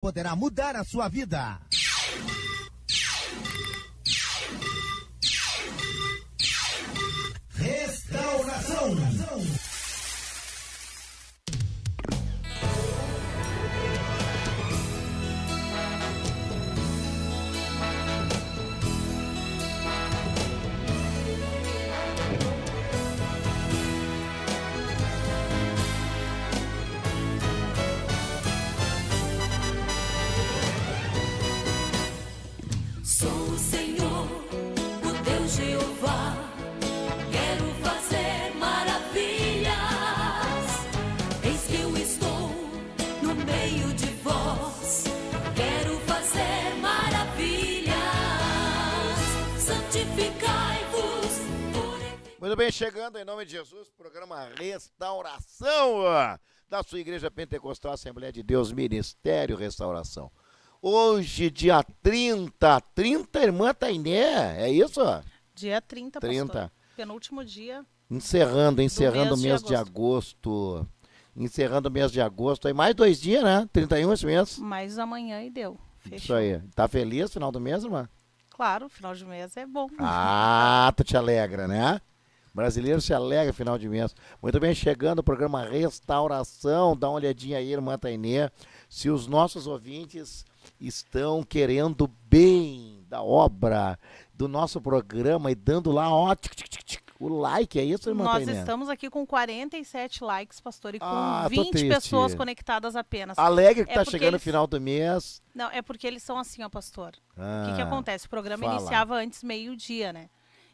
poderá mudar a sua vida. Restauração. Sou o Senhor, o Deus Jeová, quero fazer maravilhas. Eis que eu estou no meio de vós, quero fazer maravilhas. Santificai-vos, Muito bem, chegando em nome de Jesus, programa Restauração da sua Igreja Pentecostal Assembleia de Deus, Ministério Restauração. Hoje, dia 30, irmã Tainé, é isso? Dia 30, 30. pastor. Penúltimo dia. Encerrando o mês de agosto. Encerrando o mês de agosto. Aí mais 2 dias, né? 31 esse mês. Mais amanhã e deu. Fechou. Isso aí. Tá feliz final do mês, irmã? Claro, final de mês é bom. Ah, tu te alegra, né? Brasileiro se alegra final de mês. Muito bem, chegando o programa Restauração. Dá uma olhadinha aí, irmã Tainê. Se os nossos ouvintes estão querendo bem da obra, do nosso programa e dando lá, ó, o like, é isso, irmã Nós Tainê? estamos aqui com 47 likes, pastor, e com Ah, tô 20 triste. pessoas conectadas apenas. Alegre que É tá porque chegando o eles- final do mês. Não, é porque eles são assim, ó, pastor. O que Ah, acontece? O programa fala. iniciava antes meio-dia, né?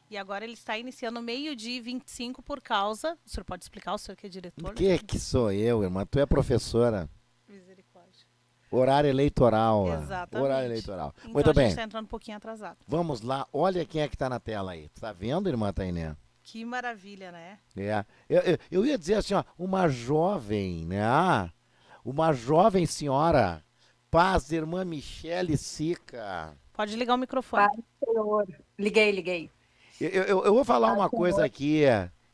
E agora ele está iniciando meio-dia e 25 por causa... O senhor pode explicar, o senhor que é diretor? Que sou eu, irmã? Tu é professora. Misericórdia. Horário eleitoral. Exatamente. Horário eleitoral. Então Muito a gente bem. está entrando um pouquinho atrasado. Vamos lá, olha quem é que tá na tela aí. Tá vendo, irmã Tainé? Que maravilha, né? É. Eu ia dizer assim, ó, uma jovem, né? Uma jovem senhora. Paz, irmã Michele Sica. Pode ligar o microfone. Pai, Senhor. Liguei. Eu vou falar uma coisa aqui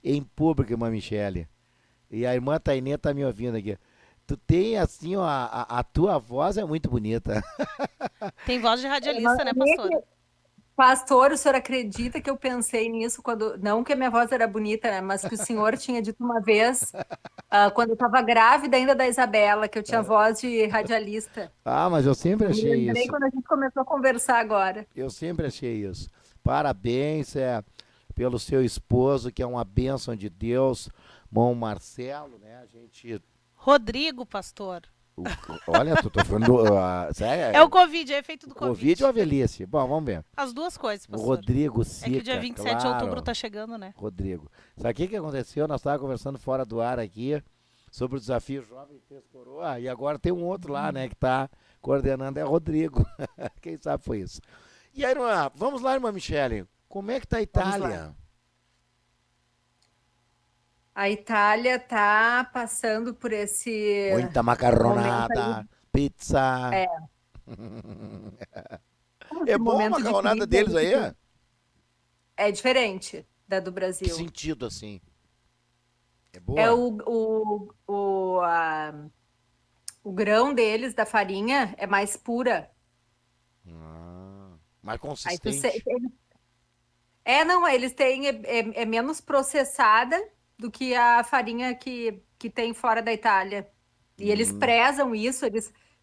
em público, irmã Michele. E a irmã Tainê tá me ouvindo aqui. Tu tem, assim, ó, a tua voz é muito bonita. Tem voz de radialista, né, pastora? Pastor, o senhor acredita que eu pensei nisso quando... Não que a minha voz era bonita, né? Mas que o senhor tinha dito uma vez, quando eu estava grávida ainda da Isabela, que eu tinha voz de radialista. Ah, mas eu sempre Me achei lembrei isso. quando a gente começou a conversar agora. Eu sempre achei isso. Parabéns pelo seu esposo, que é uma bênção de Deus, irmão Marcelo, né? A gente... Rodrigo, pastor. Olha, tô falando... sério, É o Covid, é efeito do Covid Covid. ou a velhice? Bom, vamos ver. As duas coisas, O pastor. Rodrigo É Sica, que o dia 27 de claro. outubro tá chegando, né? Rodrigo. Sabe o que aconteceu? Nós estávamos conversando fora do ar aqui sobre o desafio Jovem Fez Coroa, e agora tem um outro lá, né, que está coordenando, é Rodrigo. Quem sabe foi isso. E aí, irmã, vamos lá, irmã Michele. Como é que tá a Itália? A Itália tá passando por esse... Muita macarronada, pizza. É. É bom a momento de macarronada crise deles aí? É diferente da do Que Brasil. sentido, assim? É boa? É o grão deles, da farinha, é mais pura. Mais Aí tu consistente. não, eles têm, é menos processada do que a farinha que tem fora da Itália. E eles prezam isso,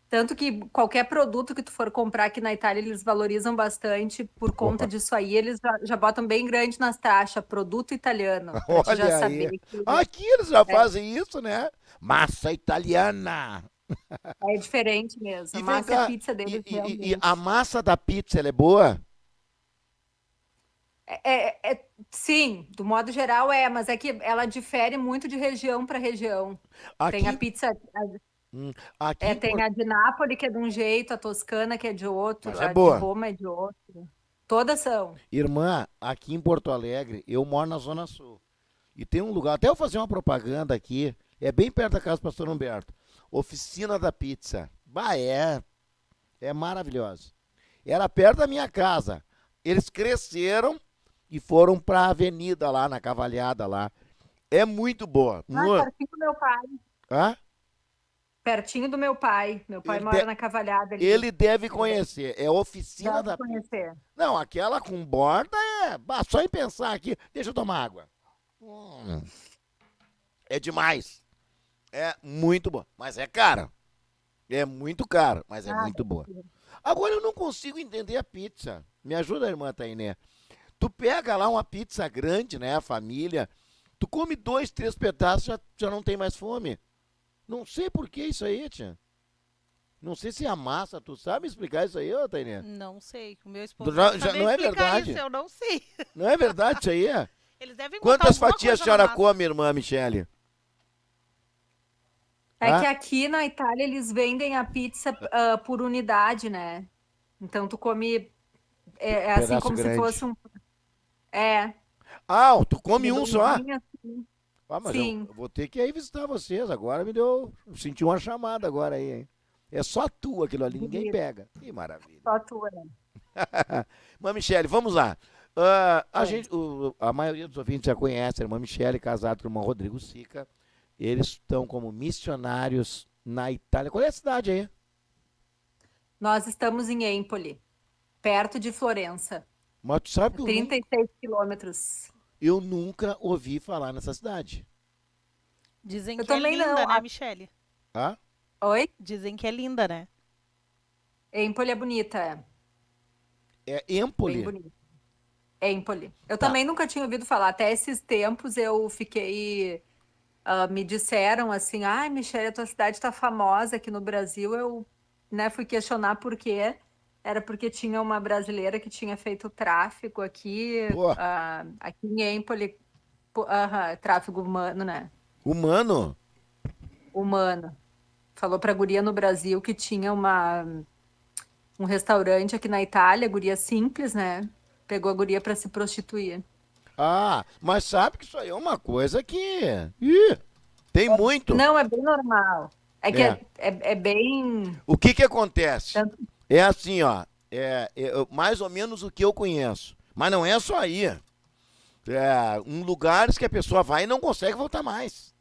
tanto que qualquer produto que tu for comprar aqui na Itália, eles valorizam bastante por conta disso aí, eles já botam bem grande nas taxas, produto italiano, pra tu já Olha aí. saber que Aqui eles já fazem isso, né? Massa italiana. é diferente mesmo. A E vem massa e cá, a pizza deles e realmente. a massa da pizza, ela é boa? Sim, do modo geral mas é que ela difere muito de região para região. Tem a Aqui, pizza, aqui em tem a de Nápoles, que é de um jeito, a toscana, que é de outro, Mas é a boa. de Roma é de outro. Todas são. Irmã, aqui em Porto Alegre, eu moro na Zona Sul. E tem um lugar, até eu fazer uma propaganda aqui, é bem perto da casa do pastor Humberto. Oficina da Pizza. Bah, é maravilhosa. Era perto da minha casa. Eles cresceram e foram pra avenida lá, na Cavalhada lá. É muito boa. Pertinho do meu pai. Hã? Pertinho do meu pai. Meu pai Ele mora de- na Cavalhada ali. Ele deve conhecer. É a oficina Deve da conhecer. Não, aquela com borda só em pensar aqui. Deixa eu tomar água. É demais. É muito boa. Mas é cara. É muito caro, mas é muito boa. Agora eu não consigo entender a pizza. Me ajuda, irmã Tainé. Tu pega lá uma pizza grande, né? A família. Tu come 2, 3 pedaços, já não tem mais fome. Não sei por que isso aí, tia. Não sei se a massa, tu sabe explicar isso aí, ô Tainé? Não sei. O meu esposo Já- vai já saber não é explicar verdade? isso, eu não sei. Não é verdade isso aí? Eles devem botar Quantas alguma fatias a coisa na senhora massa. come, irmã Michele? É Ah? que aqui na Itália eles vendem a pizza por unidade, né? Então tu come é assim Pedaço como grande. se fosse um. É. Ah, tu come um só? redondinho assim. Ah, mas Sim. eu vou ter que ir visitar vocês. Agora senti uma chamada agora aí, hein? É só tu aquilo ali, ninguém Bonito. pega. Que maravilha. Só tu, né? Irmã Michele, vamos lá. A maioria dos ouvintes já conhece a irmã Michele, casada com o irmão Rodrigo Sica. Eles estão como missionários na Itália. Qual é a cidade aí? Nós estamos em Empoli, perto de Florença. Mas tu sabe que 36 quilômetros. eu nunca ouvi falar nessa cidade. Dizem Eu que é também linda, não. né, Michele? Ah? Oi? Dizem que é linda, né? Empoli é bonita, é. É Bem Empoli. bonita. Empoli. Eu Tá. também nunca tinha ouvido falar. Até esses tempos eu fiquei. Me disseram assim: ai, Michele, a tua cidade tá famosa aqui no Brasil. Eu, né, fui questionar por quê. Era porque tinha uma brasileira que tinha feito tráfico aqui, Pô. aqui em Empoli. Tráfico humano, né? Humano? Humano. Falou pra guria no Brasil que tinha um restaurante aqui na Itália, guria simples, né? Pegou a guria pra se prostituir. Ah, mas sabe que isso aí é uma coisa que. Tem muito. Não, é bem normal. É que É. é bem. O que que acontece? Tanto- É assim, ó. Mais ou menos o que eu conheço. Mas não é só aí. Um lugares que a pessoa vai e não consegue voltar mais.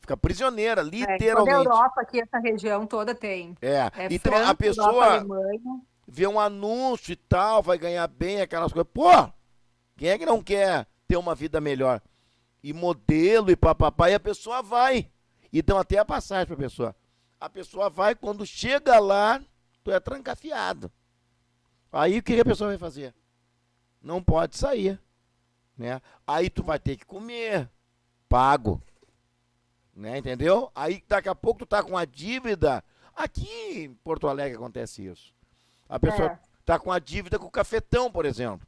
Fica prisioneira, Toda a literalmente. Europa aqui, essa região toda tem. É. É Então França, a pessoa Europa, Alemanha. vê um anúncio e tal, vai ganhar bem aquelas coisas. Pô, quem é que não quer ter uma vida melhor? E modelo e papapá, e a pessoa vai. E dão até a passagem pra pessoa. A pessoa vai, quando chega lá, tu é trancafiado. Aí o que a pessoa vai fazer? Não pode sair, né? Aí tu vai ter que comer, pago, né? Entendeu? Aí daqui a pouco tu tá com a dívida. Aqui em Porto Alegre acontece isso. A pessoa É. tá com a dívida com o cafetão, por exemplo.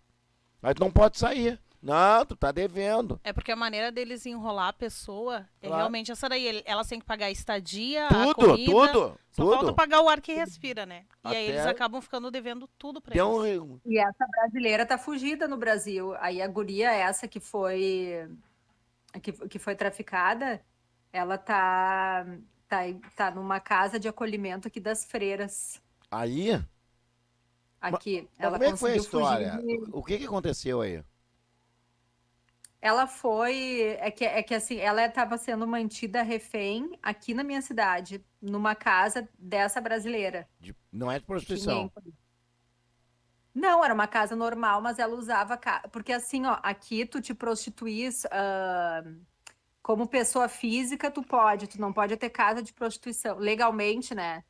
Aí tu não pode sair. Não, tu tá devendo. É porque a maneira deles enrolar a pessoa é Claro. realmente essa daí. Elas têm que pagar a estadia, a Tudo, comida. tudo, Só falta tudo. pagar o ar que respira, né? E aí eles Até- acabam ficando devendo tudo pra Tem eles. E essa brasileira tá fugida no Brasil. Aí a guria essa que foi traficada, ela tá numa casa de acolhimento aqui das freiras. Aí, Aqui. mas Ela como é que foi a conseguiu fugir história? de- O que que aconteceu aí? Ela foi. É que assim, ela estava sendo mantida refém aqui na minha cidade, numa casa dessa brasileira. Não é de aqui em prostituição. Empoli. Não, era uma casa normal, mas ela usava. Porque assim, ó, aqui tu te prostituís como pessoa física, tu não pode ter casa de prostituição. Legalmente, né?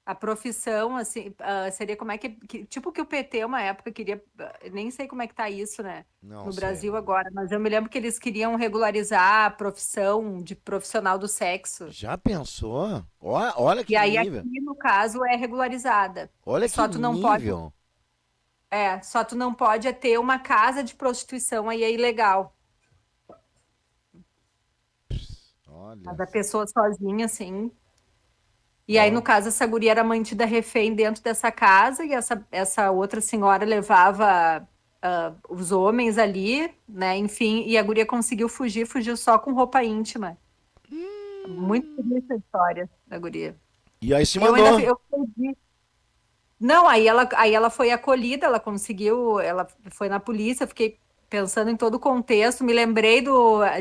A profissão, assim, seria como é tipo que o PT uma época queria. Nem sei como é que tá isso, né? Não No sei. Brasil agora, mas eu me lembro que eles queriam regularizar a profissão de profissional do sexo. Já pensou? Olha que E aí nível. aqui, no caso, é regularizada. Olha só que tu não pode- nível. Só tu não pode ter uma casa de prostituição, aí é ilegal. Olha. Mas a pessoa sozinha, assim. E aí, no caso, essa guria era mantida refém dentro dessa casa, e essa outra senhora levava os homens ali, né? Enfim, e a guria conseguiu fugir, fugiu só com roupa íntima. Muito bonita a história da guria. E aí se Eu mandou. ainda eu perdi. Não, aí ela foi acolhida, ela foi na polícia, eu fiquei pensando em todo o contexto, me lembrei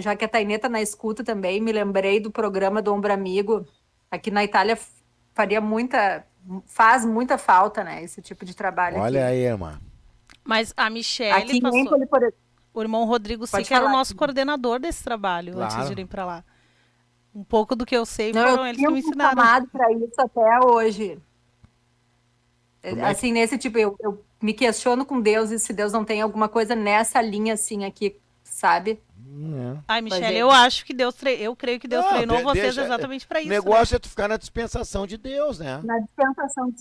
já que a Tainê tá na escuta também, me lembrei do programa do Ombro Amigo, Aqui na Itália faz muita falta, né? Esse tipo de trabalho Olha aqui. aí, irmã. Mas a Michelle Aqui em passou. Empoli, por exemplo. O irmão Rodrigo Pode Sica era o falar, nosso Cris. coordenador desse trabalho antes Claro. de irem pra lá. Um pouco do que eu sei Não, foram eu eles que me tenho ensinaram. chamado para isso até hoje. Como é que- Assim, nesse tipo, eu me questiono com Deus e se Deus não tem alguma coisa nessa linha, assim, aqui, sabe? Ai, Pois Michelle, é. eu acho que eu creio que Deus Não, treinou de- vocês deixa- exatamente pra O isso. negócio é tu ficar na dispensação de Deus, né? Na dispensação de...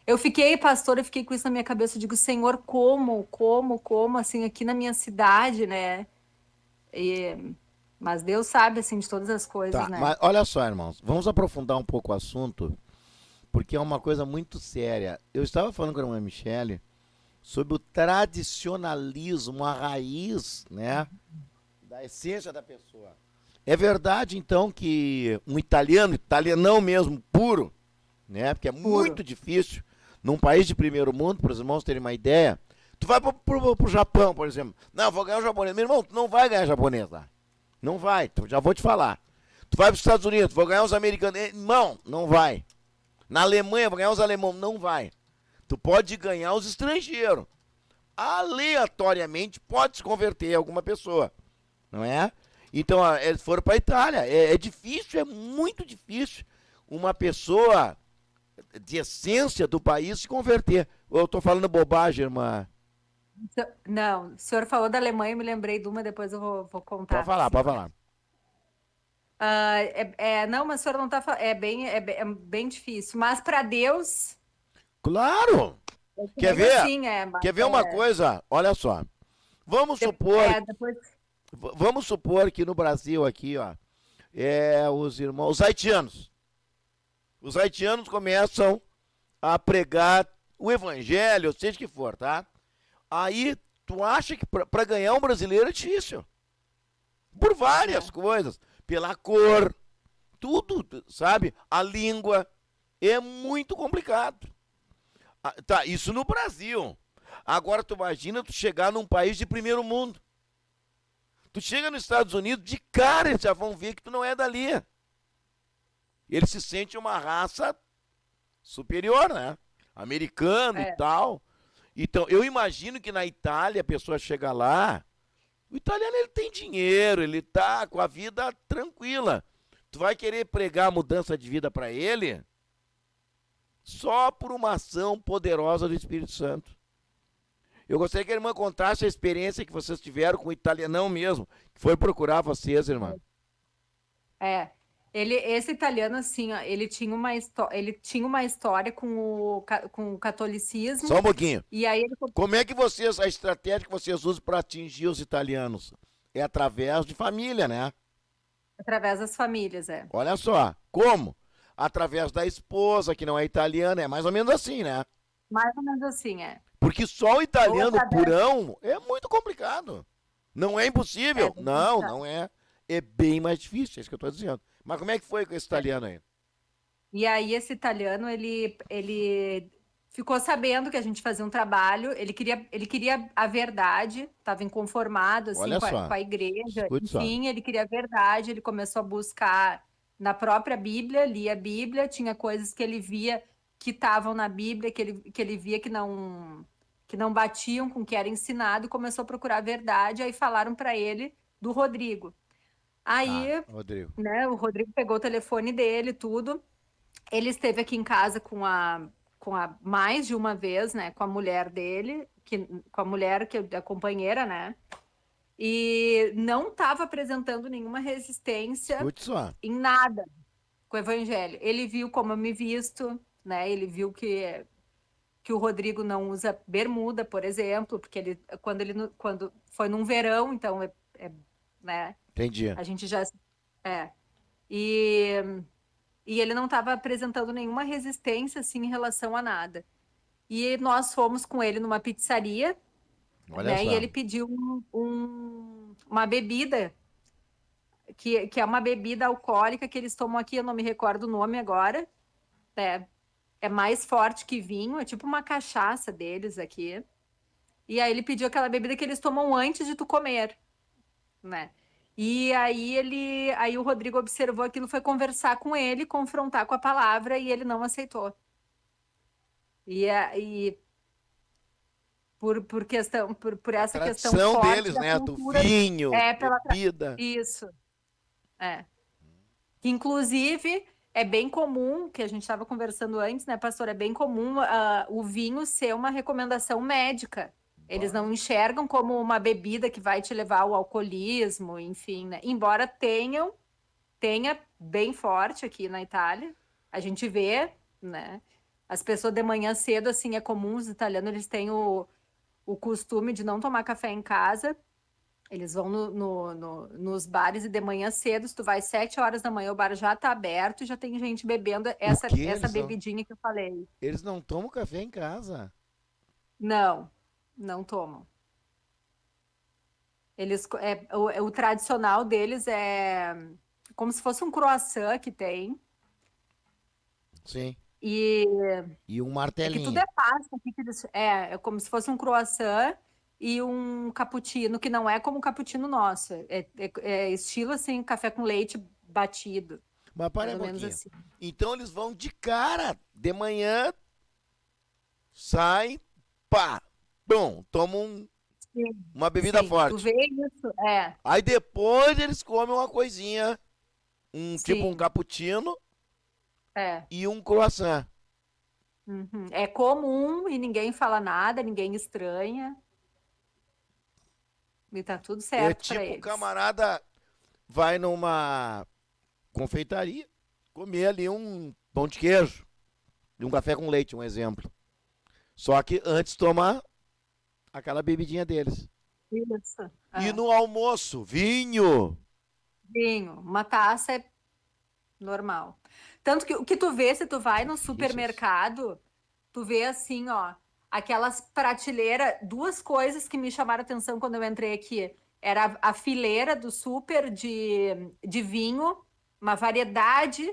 Eu fiquei, pastor, eu fiquei com isso na minha cabeça. Eu digo, Senhor, como, assim, aqui na minha cidade, né? Mas Deus sabe, assim, de todas as coisas, Tá, né? mas olha só, irmãos, vamos aprofundar um pouco o assunto, porque é uma coisa muito séria. Eu estava falando com a irmã Michele sobre o tradicionalismo, a raiz, né, da essência da pessoa. É verdade, então, que um italianão mesmo, puro, né, porque é muito difícil, num país de primeiro mundo, para os irmãos terem uma ideia, tu vai pro Japão, por exemplo, não, vou ganhar o japonês. Meu irmão, tu não vai ganhar japonês lá. Não vai, já vou te falar. Tu vai para os Estados Unidos, vou ganhar os americanos. Irmão, não vai. Na Alemanha, vou ganhar os alemãos. Não vai. Tu pode ganhar os estrangeiros. Aleatoriamente, pode se converter alguma pessoa. Não é? Então, eles foram para a Itália. É difícil, é muito difícil uma pessoa de essência do país se converter. Eu estou falando bobagem, irmã. Não, o senhor falou da Alemanha, eu me lembrei de uma, depois eu vou contar. Pode falar, pode falar. Não, mas o senhor não está falando. É bem difícil. Mas para Deus. Claro! Quer ver? Assim, Quer ver uma coisa? Olha só. Vamos supor, vamos supor que no Brasil aqui, ó, os haitianos. Os haitianos começam a pregar o evangelho, seja o que for, tá? Aí, tu acha que para ganhar um brasileiro é difícil. Por várias coisas. Pela cor, tudo, sabe? A língua. É muito complicado. Tá, isso no Brasil. Agora, tu imagina tu chegar num país de primeiro mundo. Tu chega nos Estados Unidos, de cara eles já vão ver que tu não é dali. Eles se sentem uma raça superior, né? Americano e tal. Então, eu imagino que na Itália a pessoa chega lá, o italiano ele tem dinheiro, ele tá com a vida tranquila. Tu vai querer pregar a mudança de vida para ele só por uma ação poderosa do Espírito Santo. Eu gostaria que a irmã contasse a experiência que vocês tiveram com o italianão mesmo, que foi procurar vocês, irmã. Esse italiano, assim, ó, ele tinha uma história com o catolicismo. Só um pouquinho. E aí Como é que a estratégia que vocês usam para atingir os italianos? É através de família, né? através das famílias, Olha só, como? Através da esposa, que não é italiana, é mais ou menos assim, né? Mais ou menos assim, Porque só o italiano através- purão é muito complicado. Não é impossível. bem Não, complicado. não é. É bem mais difícil, é isso que eu estou dizendo. Mas como é que foi com esse italiano aí? E aí esse italiano, ele ficou sabendo que a gente fazia um trabalho, ele queria a verdade, estava inconformado assim, Olha com só. a igreja, Escute só. enfim, ele queria a verdade, ele começou a buscar na própria Bíblia, lia a Bíblia, tinha coisas que ele via que estavam na Bíblia, que ele via que não batiam com o que era ensinado, e começou a procurar a verdade, aí falaram para ele do Rodrigo. Aí, Rodrigo. né, o Rodrigo pegou o telefone dele, tudo. Ele esteve aqui em casa com a mais de uma vez, né, com a mulher dele, com a mulher que a companheira, né? E não estava apresentando nenhuma resistência Escute só. em nada com o evangelho. Ele viu como eu me visto, né? Ele viu que o Rodrigo não usa bermuda, por exemplo, porque quando foi num verão, então né? Entendi. A gente já e ele não estava apresentando nenhuma resistência assim em relação a nada. E nós fomos com ele numa pizzaria, Olha né? só. E ele pediu uma bebida que é uma bebida alcoólica que eles tomam aqui, eu não me recordo o nome agora. É mais forte que vinho, é tipo uma cachaça deles aqui. E aí ele pediu aquela bebida que eles tomam antes de tu comer, né? E aí o Rodrigo observou aquilo, foi conversar com ele, confrontar com a palavra e ele não aceitou. E por essa questão Tradição forte deles, da né? Do cultura, vinho, pela bebida. isso. É. Que, inclusive, é bem comum, que a gente estava conversando antes, né, pastor? É bem comum o vinho ser uma recomendação médica. Eles não enxergam como uma bebida que vai te levar ao alcoolismo, enfim, né? Embora tenha bem forte aqui na Itália. A gente vê, né? As pessoas de manhã cedo, assim, é comum, os italianos, eles têm o costume de não tomar café em casa. Eles vão nos bares e de manhã cedo, se tu vai 7 horas da manhã, o bar já tá aberto e já tem gente bebendo essa quê? bebidinha que eu falei. Eles não tomam café em casa. Não, não tomam. O tradicional deles é como se fosse um croissant que tem. Sim. E E um que tudo martelinho. é pasta aqui é como se fosse um croissant e um cappuccino, que não é como o cappuccino nosso. É estilo assim, café com leite batido. Mas para Mais aí ou um menos pouquinho. assim. Então eles vão de cara. De manhã, saem, pá, bom, tomam Sim, uma bebida sim, tu forte. vê isso? Aí depois eles comem uma coisinha, tipo um Sim, cappuccino é. e um croissant. Uhum. É comum e ninguém fala nada, ninguém estranha. E tá tudo É certo para tipo o eles. camarada vai numa confeitaria comer ali um pão de queijo e um café com leite, um exemplo. Só que antes tomar aquela bebidinha deles. Isso. E É. no almoço, vinho. Vinho, uma taça é normal. Tanto que o que tu vê, se tu vai no Delícias. supermercado, tu vê assim, ó, aquelas prateleiras, duas coisas que me chamaram a atenção quando eu entrei aqui. Era a fileira do super de vinho, uma variedade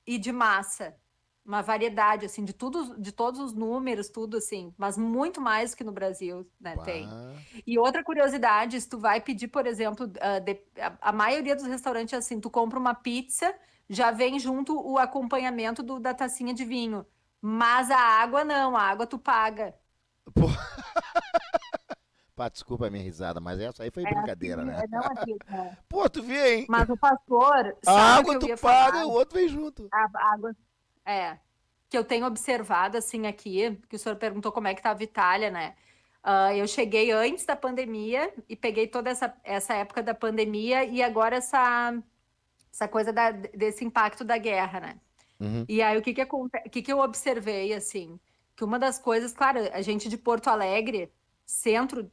e de massa. Uma variedade, assim, de tudo, de todos os números, tudo assim, mas muito mais que no Brasil, né, tem. Bah. E outra curiosidade, se tu vai pedir, por exemplo, a maioria dos restaurantes é assim, tu compra uma pizza, já vem junto o acompanhamento da tacinha de vinho. Mas a água não, a água tu paga. Pô. Pá, desculpa a minha risada, mas essa aí foi É brincadeira, assim, né? não aqui, né? Pô, tu vê, hein? Mas o pastor, A sabe o que água eu tu ia paga e falar? o outro vem junto. A água, que eu tenho observado assim aqui, que o senhor perguntou como é que estava a Itália, né? Eu cheguei antes da pandemia e peguei toda essa época da pandemia e agora essa coisa desse impacto da guerra, né? Uhum. E aí o que que eu observei assim, que uma das coisas, claro, a gente de Porto Alegre, centro,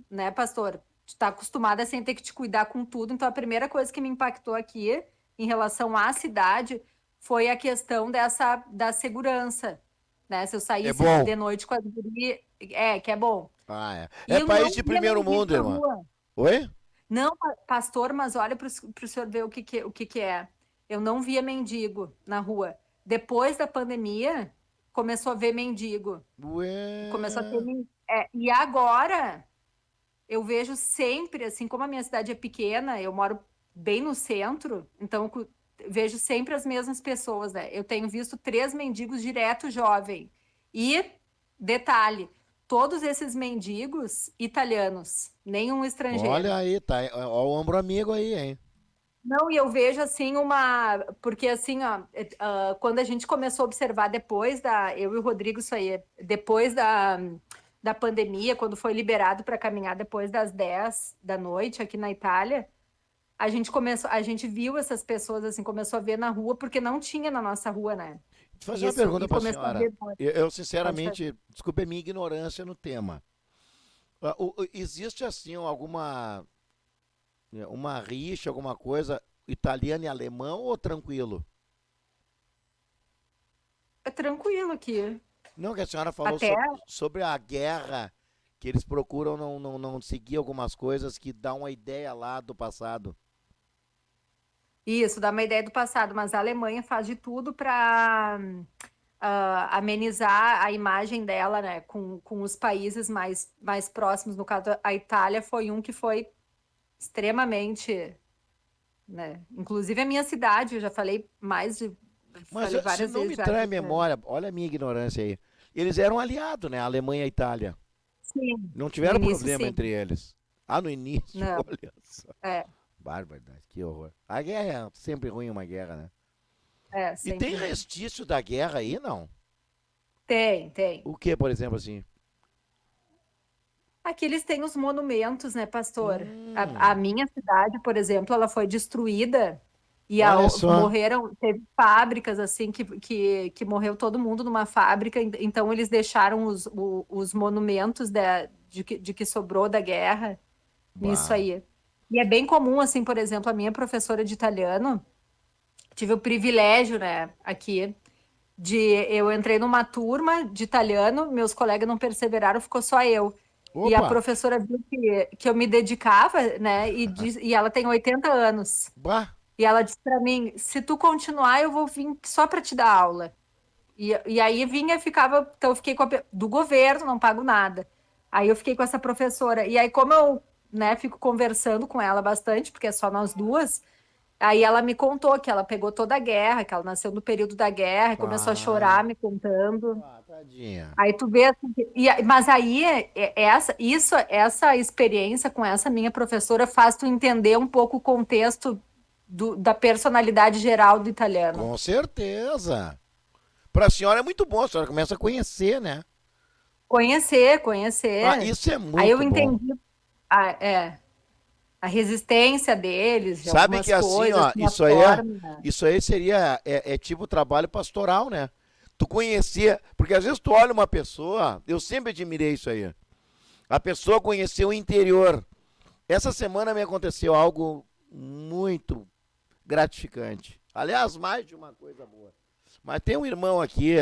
né, pastor, tu tá acostumada sem ter que te cuidar com tudo, então a primeira coisa que me impactou aqui em relação à cidade foi a questão da segurança, né? Se eu É saísse bom. de noite com as gurias, que é bom. Ah, é. E É eu país não de via primeiro mendigo mundo, na irmã. rua. Oi? Não, pastor, mas olha para o senhor ver o que é. Eu não via mendigo na rua. Depois da pandemia, começou a ver mendigo. Começou a ter. Ué. E agora, eu vejo sempre, assim, como a minha cidade é pequena, eu moro bem no centro, então vejo sempre as mesmas pessoas, né? Eu tenho visto 3 mendigos direto jovem. E, detalhe, todos esses mendigos italianos, nenhum Olha estrangeiro. aí, tá. Ó o ombro amigo aí, hein? Não, e eu vejo assim porque assim, ó, quando a gente começou a observar eu e o Rodrigo, isso aí, depois da pandemia, quando foi liberado para caminhar depois das 10 da noite aqui na Itália, a gente viu essas pessoas assim, começou a ver na rua, porque não tinha na nossa rua, né? Deixa eu fazer uma Isso, pergunta e pra começou a senhora. ver. Eu, Pode fazer. sinceramente, desculpe a minha ignorância no tema. Existe, assim, uma rixa, alguma coisa italiano e alemão ou tranquilo? É tranquilo aqui. Não, que a senhora falou Até sobre a guerra, que eles procuram não seguir algumas coisas que dão uma ideia lá do passado. isso, dá uma ideia do passado, mas a Alemanha faz de tudo para amenizar a imagem dela, né, com os países mais próximos. No caso, a Itália foi um que foi extremamente, né? Inclusive a minha cidade, eu já falei mais de... Mas falei se várias não me vezes já trai a que- memória, olha a minha ignorância aí. Eles eram aliados, né? A Alemanha e a Itália. Sim, Não no tiveram início, problema sim. entre eles. Ah, no início, Não. olha só. É, Barbaridade, que horror. A guerra é sempre ruim, uma guerra, né? E sempre tem ruim. restício da guerra aí, não? Tem. O que, por exemplo, assim? Aqui eles têm os monumentos, né, pastor? Hum. A minha cidade, por exemplo, ela foi destruída e Olha só. morreram, teve fábricas assim que morreu todo mundo numa fábrica, então eles deixaram os monumentos de que sobrou da guerra nisso Bah. aí. E é bem comum, assim, por exemplo, a minha professora de italiano, tive o privilégio, né, aqui, eu entrei numa turma de italiano, meus colegas não perseveraram, ficou só eu. E a Opa. professora viu que eu me dedicava, né? E ela tem 80 anos. Bah. E ela disse para mim: se tu continuar, eu vou vir só para te dar aula. E aí vinha, ficava. Então eu fiquei do governo, não pago nada. Aí eu fiquei com essa professora. E aí, como eu, né, fico conversando com ela bastante, porque é só nós duas. Aí ela me contou que ela pegou toda a guerra, que ela nasceu no período da guerra, e começou a chorar me contando. Ah, tadinha. Aí tu vê assim, mas aí essa experiência com essa minha professora faz tu entender um pouco o contexto da personalidade geral do italiano. Com certeza. Para a senhora é muito bom, a senhora começa a conhecer, né? Conhecer. Ah, isso é muito Aí eu bom. entendi a resistência deles, de Sabe algumas que assim, coisas, ó, uma isso aí forma. isso aí seria tipo trabalho pastoral, né? Tu conhecer, porque às vezes tu olha uma pessoa, eu sempre admirei isso aí. A pessoa conheceu o interior. Essa semana me aconteceu algo muito gratificante. Aliás, mais de uma coisa boa. Mas tem um irmão aqui,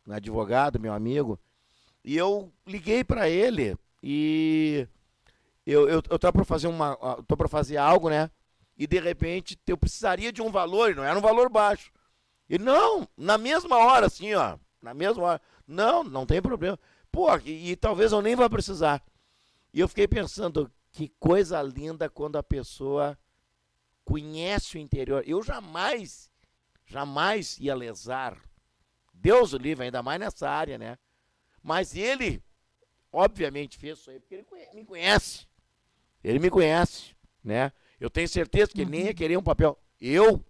um advogado, meu amigo, e eu liguei para ele e eu tô para fazer tô para fazer algo, né? E de repente eu precisaria de um valor, e não era um valor baixo. E não, na mesma hora, assim, ó, na mesma hora, não tem problema. Pô, e talvez eu nem vá precisar. E eu fiquei pensando, que coisa linda quando a pessoa conhece o interior. Eu jamais ia lesar. Deus o livre, ainda mais nessa área, né? Mas ele, obviamente, fez isso aí, porque ele me conhece. Ele me conhece, né? Eu tenho certeza que ele nem ia querer um papel. Eu,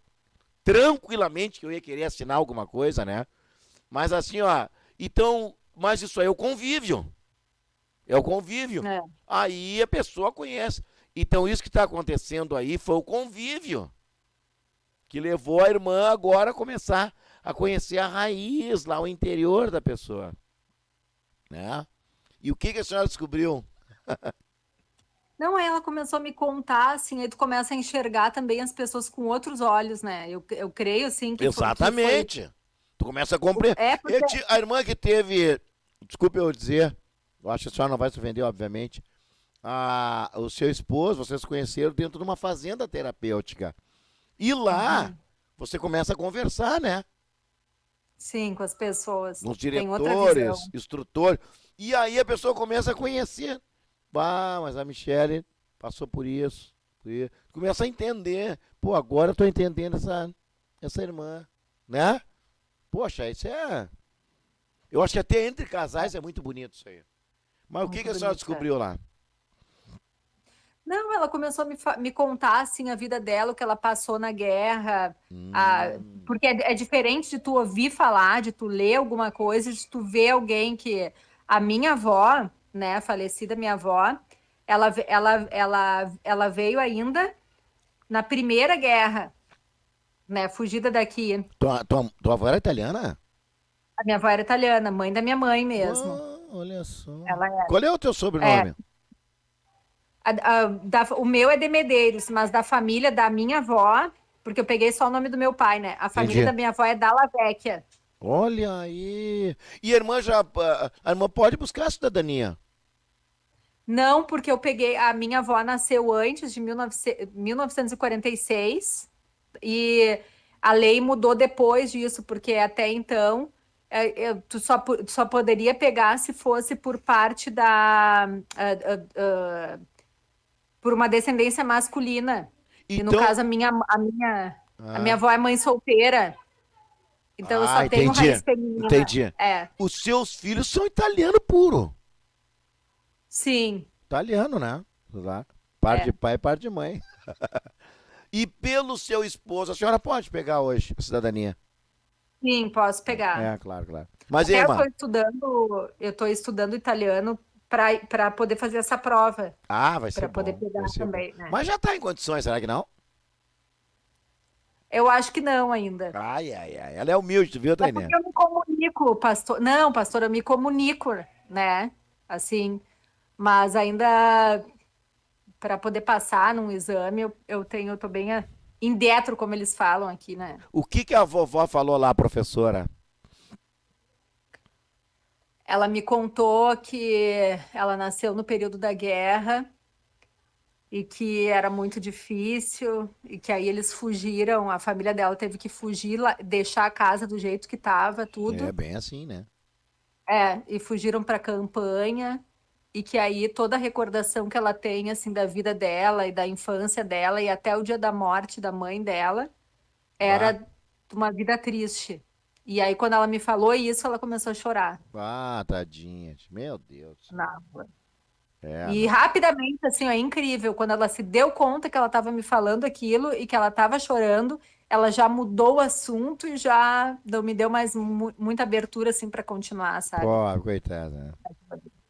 tranquilamente, que eu ia querer assinar alguma coisa, né? Mas assim, ó, então, mas isso aí é o convívio. É o convívio. É. Aí a pessoa conhece. Então isso que está acontecendo aí foi o convívio que levou a irmã agora a começar a conhecer a raiz lá, o interior da pessoa, né? E o que a senhora descobriu? Não, ela começou a me contar, assim, aí tu começa a enxergar também as pessoas com outros olhos, né? Eu creio, assim, que Exatamente. Tu começa a compreender. É, porque... A irmã que teve, desculpe eu dizer, eu acho que a senhora não vai se ofender, obviamente, o seu esposo, vocês conheceram dentro de uma fazenda terapêutica. E lá, você começa a conversar, né? Sim, com as pessoas. Nos Tem outra diretores, visão. instrutores. E aí a pessoa começa a conhecer. Bah, mas a Michele passou por isso. Começa a entender. Pô, agora eu tô entendendo essa irmã, né? Poxa, isso é... Eu acho que até entre casais é muito bonito isso aí. Mas o que a senhora descobriu lá? Não, ela começou a me contar, assim, a vida dela, o que ela passou na guerra. Porque é diferente de tu ouvir falar, de tu ler alguma coisa, de tu ver alguém que... A minha avó, né, a falecida minha avó, ela veio ainda na Primeira Guerra, né, fugida daqui. Tua avó era italiana? A minha avó era italiana, mãe da minha mãe mesmo. Olha só. Ela era. Qual é o teu sobrenome? O meu é de Medeiros, mas da família da minha avó, porque eu peguei só o nome do meu pai, né? A família da minha avó é Dalla Vecchia. Olha aí. E a irmã pode buscar a cidadania? Não, porque eu peguei. A minha avó nasceu antes de 1946 e a lei mudou depois disso, porque até então tu só poderia pegar se fosse por parte por uma descendência masculina. E no Então- caso, a minha avó é mãe solteira. Então eu só tenho entendi. raiz feminina. Entendi. É, Os seus filhos são italiano puro. sim. Italiano, né? Lá. Par É. de pai e par de mãe. E pelo seu esposo, a senhora pode pegar hoje a cidadania? Sim, posso pegar. É, claro, claro. Mas, Até Irma, eu tô estudando italiano para poder fazer essa prova. vai ser Pra poder bom, pegar vai ser também, bom. né? Mas já tá em condições, será que não? Eu acho que não ainda. Ai. Ela é humilde, tu viu, É Tainé? porque eu me comunico, pastor. Não, pastor, eu me comunico, né? Assim, mas ainda para poder passar num exame, eu tô bem em dentro, como eles falam aqui, né? O que a vovó falou lá, professora? Ela me contou que ela nasceu no período da guerra e que era muito difícil e que aí eles fugiram, a família dela teve que fugir, deixar a casa do jeito que estava, tudo. É bem assim, né? E fugiram para a campanha e que aí toda a recordação que ela tem assim da vida dela e da infância dela e até o dia da morte da mãe dela era uma vida triste. E aí quando ela me falou isso, ela começou a chorar Tadinha. Meu Deus. na rua. É, E rapidamente, assim, ó, é incrível, quando ela se deu conta que ela estava me falando aquilo e que ela estava chorando, ela já mudou o assunto e já não me deu mais muita abertura, assim, para continuar, sabe? Pô, coitada. Né?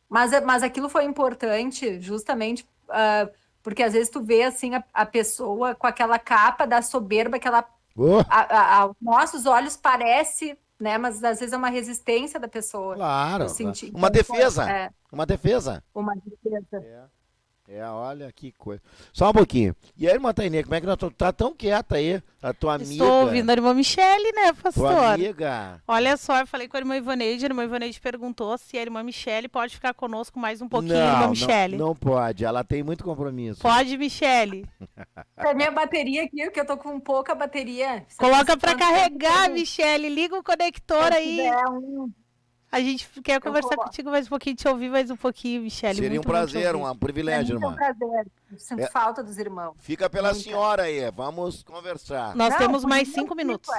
Mas aquilo foi importante, justamente porque às vezes tu vê, assim, a pessoa com aquela capa da soberba que ela, Oh, aos nossos olhos parece, né? Mas às vezes é uma resistência da pessoa. claro. Eu senti. Uma Então, defesa. É, Uma defesa. uma defesa. Olha que coisa. Só um pouquinho. E aí, irmã Tainê, como é que nós estamos? Tá tão quieta aí, a tua amiga. Estou ouvindo a irmã Michele, né, Tua pastor? amiga. Olha só, eu falei com a irmã Ivaneide perguntou se a irmã Michele pode ficar conosco mais um pouquinho, irmã Michele. Não pode, ela tem muito compromisso. Pode, Michele. A minha bateria aqui, porque eu tô com pouca bateria. Coloca pra Quanto carregar, tempo Michele. Liga o conector aí. tiver A gente quer conversar coloco. contigo mais um pouquinho, te ouvir mais um pouquinho, Michele. Seria um Muito bom te prazer, ouvir. um privilégio, É um irmã. prazer. Eu sinto falta dos irmãos. Fica pela Nunca. senhora aí, vamos conversar. Nós Não, temos por mais mim, 5 minutos.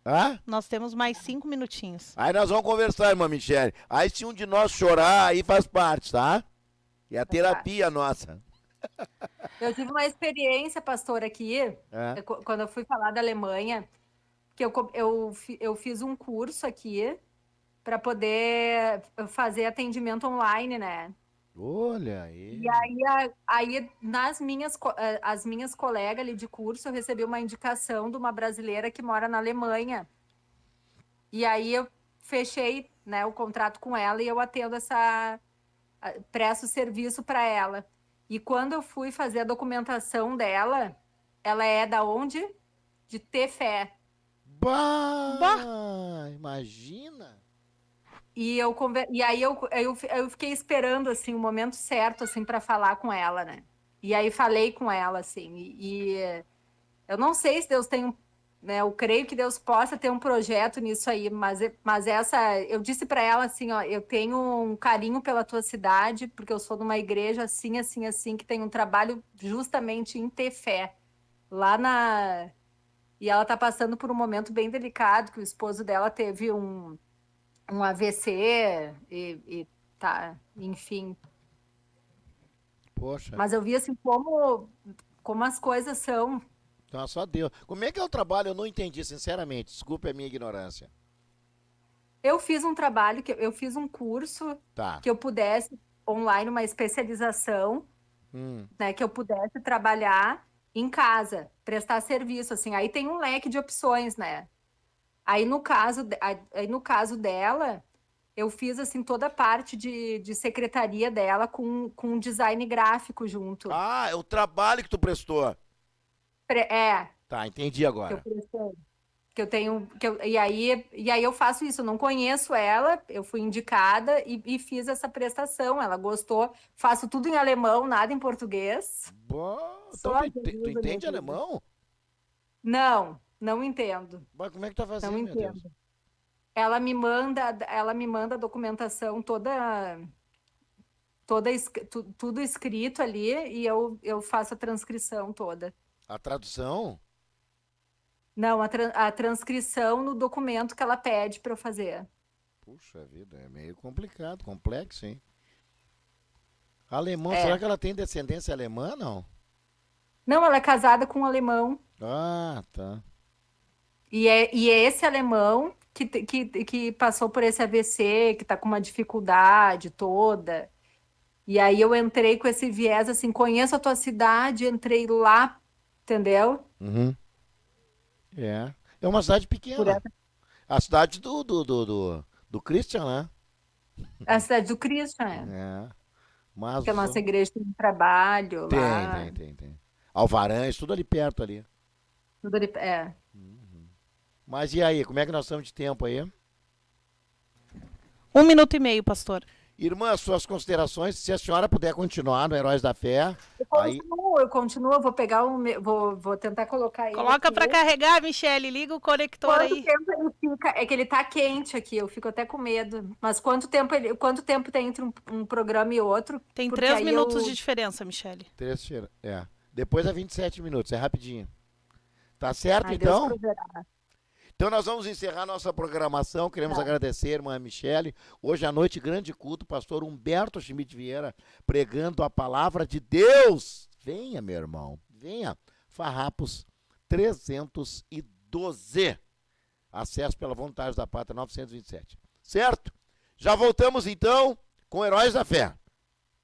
Hã? Nós temos mais 5 minutinhos. Aí nós vamos conversar, irmã Michele. Aí se um de nós chorar, aí faz parte, tá? É a terapia nossa. Eu tive uma experiência, pastor, aqui, É. quando eu fui falar da Alemanha, que eu fiz um curso aqui para poder fazer atendimento online, né? Olha aí. E aí as minhas colegas ali de curso, eu recebi uma indicação de uma brasileira que mora na Alemanha. E aí eu fechei, né, o contrato com ela e eu presto serviço para ela. E quando eu fui fazer a documentação dela, ela é da onde? De Tefé. Imagina. E aí eu fiquei esperando assim o momento certo assim para falar com ela, né? E aí falei com ela assim. E eu não sei se Deus tem né? Eu creio que Deus possa ter um projeto nisso aí, mas eu disse para ela assim, ó, eu tenho um carinho pela tua cidade porque eu sou de uma igreja assim, assim, assim que tem um trabalho justamente em Tefé, e ela tá passando por um momento bem delicado que o esposo dela teve um AVC e tá, enfim. Poxa. Mas eu vi assim como as coisas são. Então, só Deus. Como é que é o trabalho? Eu não entendi, sinceramente. Desculpe a minha ignorância. Eu fiz um trabalho, eu fiz um curso Tá. que eu pudesse, online, uma especialização, né, que eu pudesse trabalhar em casa, prestar serviço, assim. Aí tem um leque de opções, né? Aí no caso dela, eu fiz assim toda a parte de secretaria dela com design gráfico junto. Ah, é o trabalho que tu prestou. Tá, entendi Que eu agora. prestei. E aí eu faço isso, eu não conheço ela, eu fui indicada e fiz essa prestação. Ela gostou, faço tudo em alemão, nada em português. Então Só tu Jesus, entende minha vida. alemão? Não entendo. Mas como é que tá fazendo, Não meu Deus? entendo. Ela me manda a documentação toda tudo escrito ali e eu faço a transcrição toda. A tradução? Não, a transcrição no documento que ela pede para eu fazer. Puxa vida, é meio complicado, complexo, hein? Alemão, É. será que ela tem descendência alemã, não? Não, ela é casada com um alemão. Ah, tá. E é esse alemão que passou por esse AVC, que tá com uma dificuldade toda. E aí eu entrei com esse viés, assim, conheço a tua cidade, entrei lá, entendeu? Uhum. É uma cidade Por pequena. essa- A cidade do Christian, né? A cidade do Cristo, né? É. Mas Que a nossa igreja tem um trabalho lá. tem. Alvarães, tudo ali perto ali. Tudo ali, é. Mas e aí, como é que nós estamos de tempo aí? 1 minuto e meio, pastor. Irmã, suas considerações, se a senhora puder continuar no Heróis da Fé, aí Eu continuo, eu vou pegar vou tentar colocar ele Coloca aqui. pra carregar, Michele. Liga o conector Quanto aí. tempo ele fica? É que ele tá quente aqui, eu fico até com medo. Mas quanto tempo tem entre um programa e outro? Tem Porque 3 aí minutos eu- de diferença, Michele. depois é 27 minutos, é rapidinho. Tá certo, Ai, Deus então? proverá. Então nós vamos encerrar nossa programação. Queremos agradecer, irmã Michele. Hoje à noite, grande culto, pastor Humberto Schmidt Vieira pregando a palavra de Deus. Venha, meu irmão, venha. Farrapos 312. Acesso pela Vontade da Pátria 927. Certo? Já voltamos então com Heróis da Fé.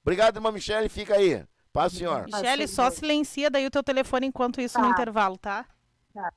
Obrigado, irmã Michele. Fica aí. Paz, senhor. Michele, só silencia daí o teu telefone enquanto isso no Tá. intervalo, tá? Tá.